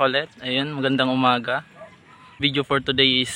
ulit. Ayun, magandang umaga. Video for today is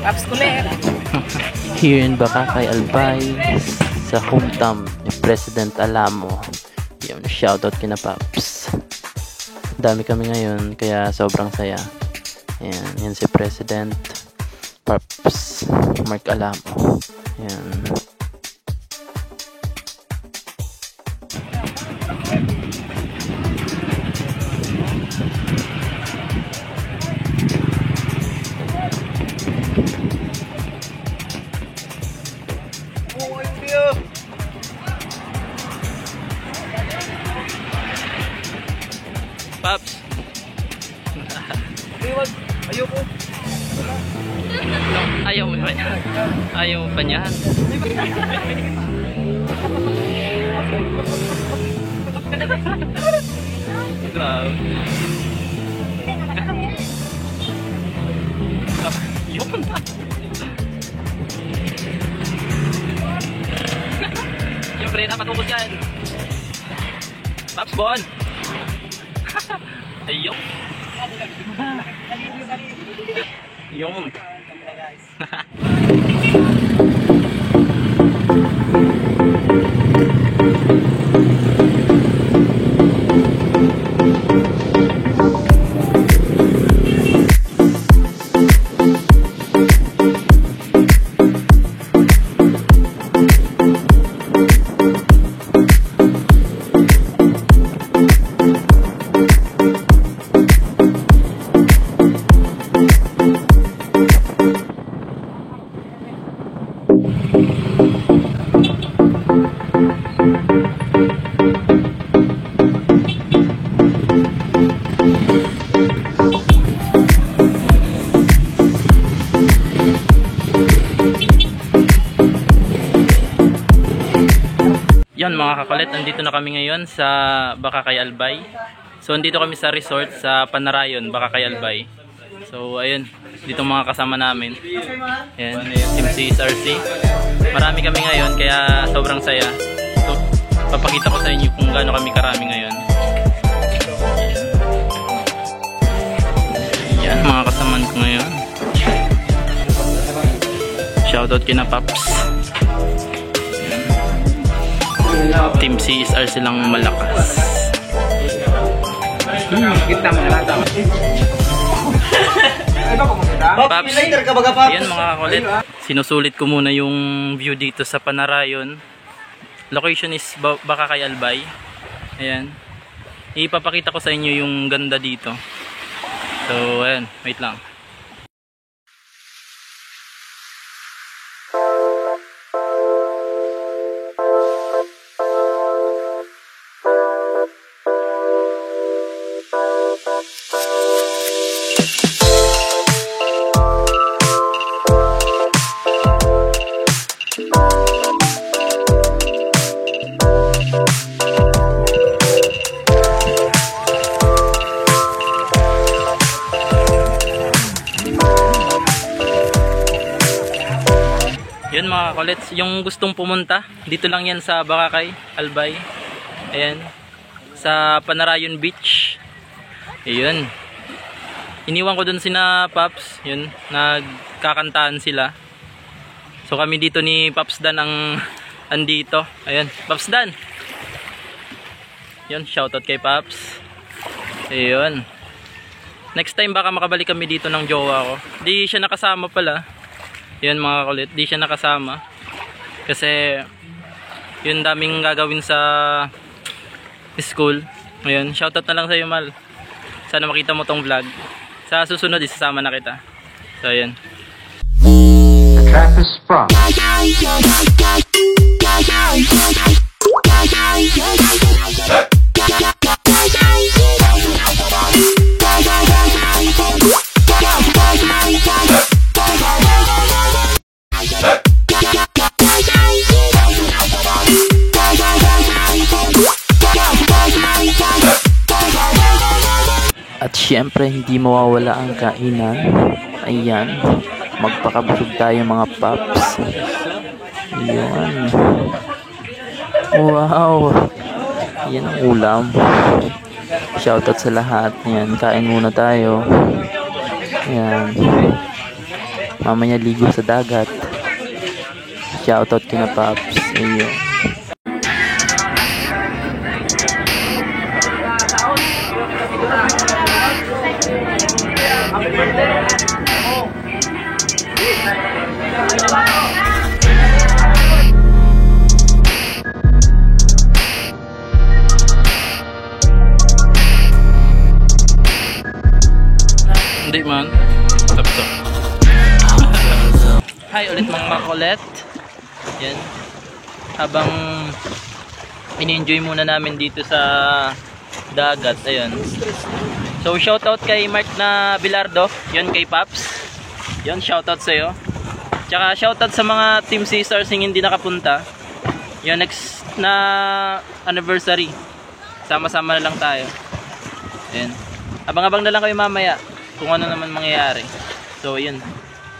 Paps kulit. Here in Bakakay, Albay, sa hometown ni President Alamo. Yun, shoutout kina Paps. Dami kami ngayon, kaya sobrang saya. Ayan, yan si President Paps Mark Alamo. Ayan. Paps. Ayoko. Ayaw mo pa niyan. Ayaw mo pa niyan. Grabe. Yun. Siyempre, napatukod yan. Paps Bon. Ayun. Yung. Yan mga kakulit, nandito na kami ngayon sa Bakakay Albay. So nandito kami sa resort sa Panarayon, Bakakay Albay. So ayun, dito mga kasama namin. Ayan, Team CSRC. Marami kami ngayon kaya sobrang saya. So papakita ko sa inyo kung gaano kami karami ngayon. Yan mga kasamaan ko ngayon. Shoutout kina Paps. Team CSR silang malakas. Kita mo na lang. Paps, ayan mga kakulit. Sinusulit ko muna yung view dito sa Panarayon. Location is Bakakay Albay. Ayan. Ipapakita ko sa inyo yung ganda dito. So ayan, wait lang. Yun mga kulits, yung gustong pumunta, dito lang yan sa Bakakay, Albay. Ayan, sa Panarayon Beach. Ayun. Iniwan ko dun sina Paps, yun, nagkakantaan sila. So kami dito ni Paps Dan ang andito. Ayan, Paps Dan. Yun, shoutout kay Paps. Ayun. Next time baka makabalik kami dito ng jowa ko. Di siya nakasama pala. Yun mga kulit, di siya nakasama kasi yun daming gagawin sa school. Ayun, shoutout na lang sa iyo Mal. Sana makita mo tong vlog. Sa susunod isasama na kita. So ayun. The trap is sprung. At syempre hindi mawawala ang kainan. Ayan, magpakabusog tayo mga Paps. Ayan. Wow, yan ang ulam. Shoutout sa lahat. Ayan, kain muna tayo. Ayan. Mamaya ligo sa dagat. Shoutout kina Paps. Ayun. Hindi man. Tapos. Hi ulit mga makulit. Yan. Habang ini-enjoy muna namin dito sa dagat. Ayun. So shoutout kay Mark na Bilardo. Yun kay Paps. Yun shoutout sa iyo. Tsaka shoutout sa mga Team Caesars yung hindi nakapunta. Yun next na anniversary. Sama-sama na lang tayo. Ayun. Abang-abang na lang kayo mamaya kung ano naman mangyayari. So yun.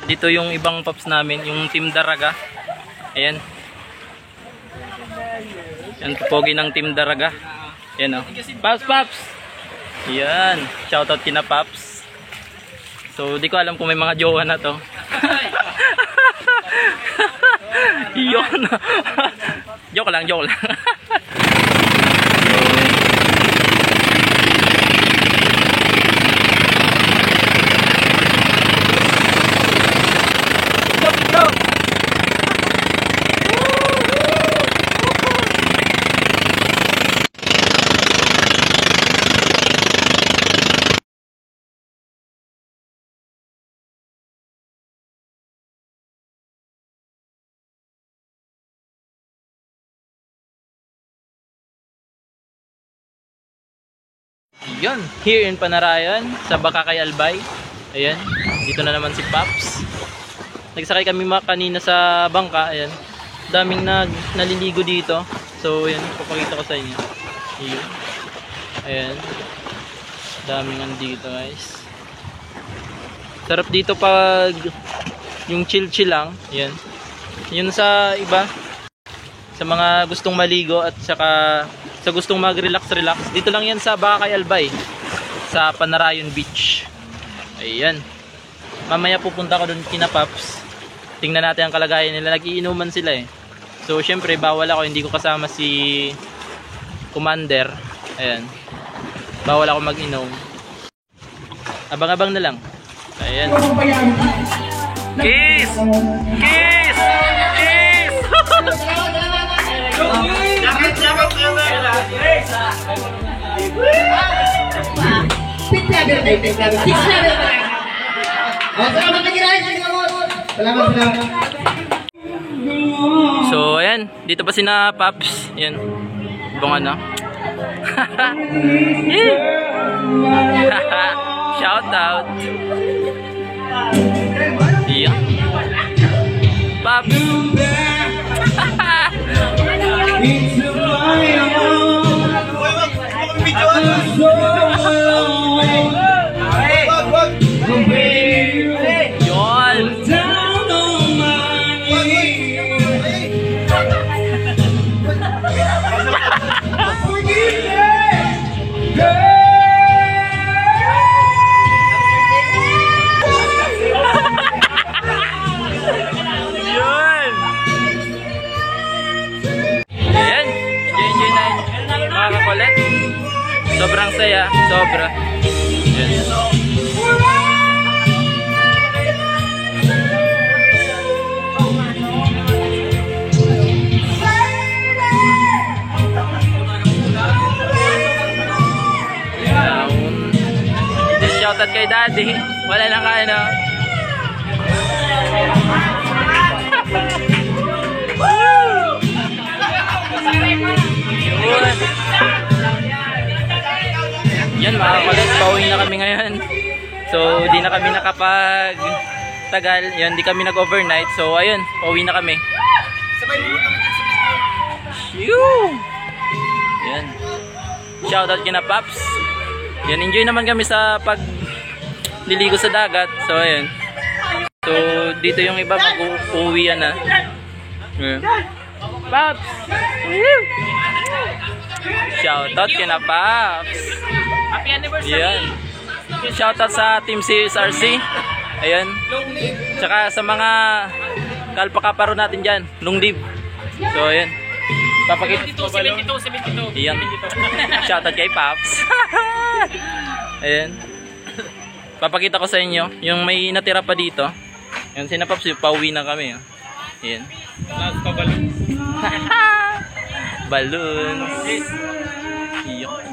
Dito yung ibang Paps namin, yung Team Daraga. Ayan. Yan pogi ng Team Daraga. Yan oh. Paps, Paps. Yan, shoutout kina Paps. So di ko alam kung may mga jowa na to. Yun. Joke lang, joke lang. Yun, here in Panarayan sa Bakakay Albay. Ayan, dito na naman si Paps. Nagsakay kami kanina sa bangka. Ayan, daming naliligo dito. So ayan, papakita ko sa inyo. Ayan, ayan, daming nandito guys. Sarap dito pag yung chill lang. Ayan, yun sa iba, sa mga gustong maligo at saka sa gustong mag-relax. Dito lang yan sa Bakakay Albay, sa Panarayon Beach. Ayan. Mamaya pupunta ko doon kina Paps. Tingnan natin ang kalagayan nila. Nag-iinuman sila eh. So syempre bawal ako, hindi ko kasama si Commander. Ayan. Bawal ako mag-inom. Abang-abang na lang. Ayan. Kiss! Kiss! Kiss! So ayan, dito pa sina Paps. Ayan, ibang ano. Shout out. Iya Paps. Sobrang saya, sobra. Yes. Shoutout kay Daddy. Wala lang kaya na. Yan mga kulit, pauwi na kami ngayon. So di na kami nakapag tagal. Yan, di kami nag-overnight. So ayun, pauwi na kami. Yan. Shoutout kina Paps. Yan, enjoy naman kami sa pag liligo sa dagat. So ayun. So dito yung iba mag-uwian na. Paps. Shoutout kina Paps. Happy anniversary. Yan. Shoutout sa Team CSRC. Ayan. Tsaka sa mga kalpakaparo natin dyan, long live. So, ayan. Papakita. 72. Ayan. Shoutout kay Paps. Ayan. Papakita ko sa inyo, yung may natira pa dito. Ayan, sina Paps, pauwi na kami. Ayan. Last pa balon. Balloons. Iyak.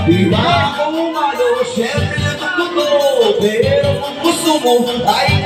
Di ba ako umalo, syempre natututo, pero kung gusto mo ay